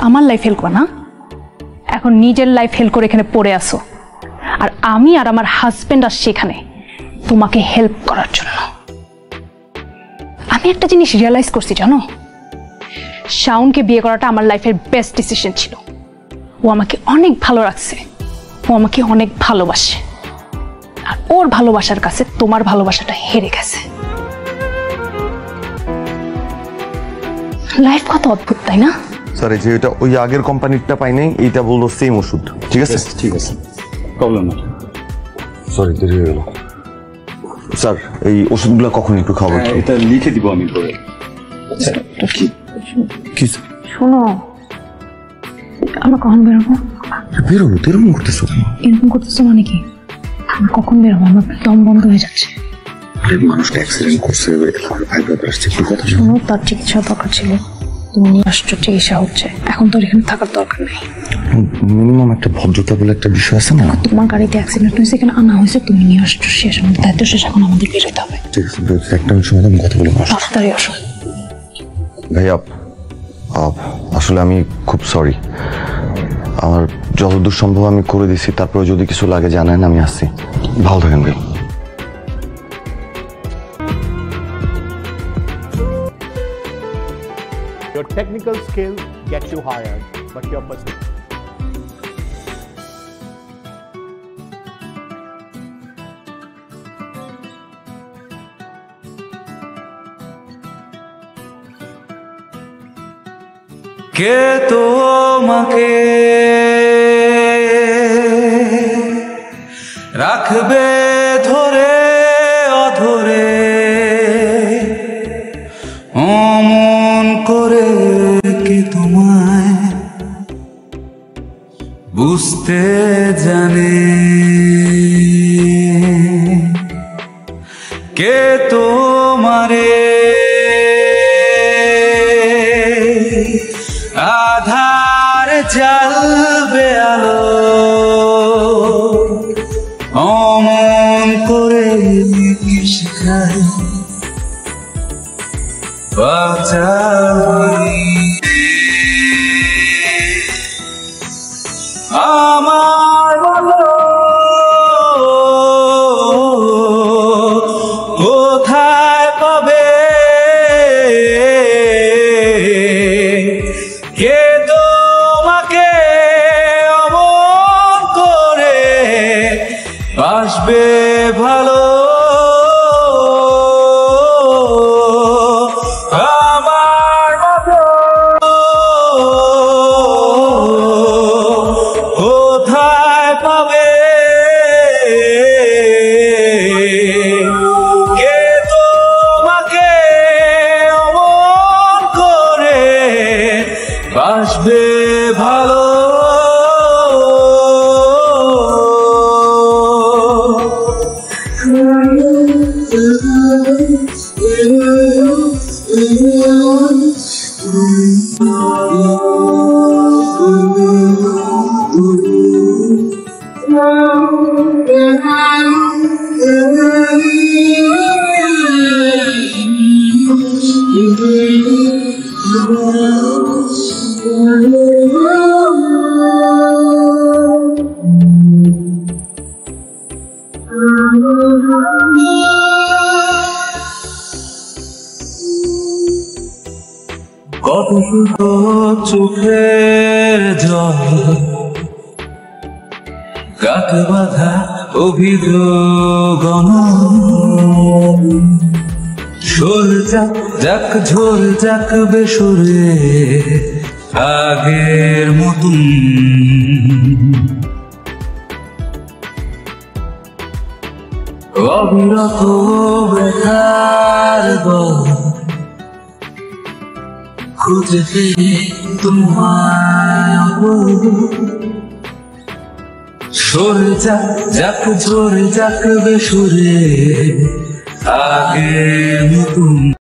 আমার life help করা না, এখন নিজের লাইফ হেল্প করে এখানে পড়ে আসো, আর আমি আর আমার হাজবেন্ড আসছি এখানে তোমাকে হেল্প করার জন্য। আমি একটা জিনিস রিয়েলাইজ করছি জানো, শাওনকে বিয়ে করাটা আমার লাইফের বেস্ট ডিসিশন ছিল। ও আমাকে অনেক ভালো রাখছে, ও আমাকে অনেক ভালোবাসে, আর ওর ভালোবাসার কাছে তোমার ভালোবাসাটা হেরে গেছে। লাইফ কত অদ্ভুত তাই না? স্যার এই যে এটা ওই আগের কোম্পানিটা পাই নাই, এইটা বললো সেম ওষুধ। ঠিক আছে ঠিক আছে, প্রবলেম না। সরি দেরি হয়ে গেল। স্যার এই ওষুধগুলো কখন একটু খাবো? এটা লিখে দিব আমি পরে। কি শোনো, আমরা কখন বেরোবো? বেরোবো? এরকম করতেছো? এরকম করতেছো মানে কি? আমরা কখন বেরোবো? আমার দম বন্ধ হয়ে যাচ্ছে। মানুষটা অ্যাক্সিডেন্ট করছে, শোনো, তার চিকিৎসা দরকার ছিল, তুমি নিয়ে আসছো, চিকিৎসা হচ্ছে, এখন তো এখানে থাকার দরকার নেই। মিনিমাম একটা ভদ্রতা বলে একটা বিষয় আছে না? তোমার গাড়িতে অ্যাক্সিডেন্ট হয়েছে, এখানে আনা হয়েছে, তুমি নিয়ে আসছো, শেষ, আমাদের দায়িত্ব শেষ, এখন আমাদের বেরোতে হবে। ঠিক আছে, একটা মিনিট সময় কথা বলে তাড়াতাড়ি আসো। ভাইয়া আসলে আমি খুব সরি, আমার যতদূর সম্ভব আমি করে দিছি, তারপরে যদি কিছু লাগে জানেন, আমি আসছি। ভালো থাকেন ভাই। Your technical skill gets you hired, but your personal কে তোমাকে রাখবে ধরে অধরে, অমন করে কে তোমায় বুঝতে জানে, কে তোমারে আধার জ্বালবে আলো, অমন করে শিখায় বাঁচাবি আমার বলো কোথায় পাবে, কে তোমাকে অমন করে বাসবে ভালো, আমার মতো কোথায় পাবে, কে তোমাকে অমন করে বাসবে ভালো। কত চোখের জল কাকে বাধা অভিযোগ, ঝোল যাক যাক ঝোল যাক বেসুরে আগের মতন, অবিরত বেকার দল খুঁজে ফিরে তোমায়, সরে যাক যাক ঝরে যাক বেসুরে আগের মতন।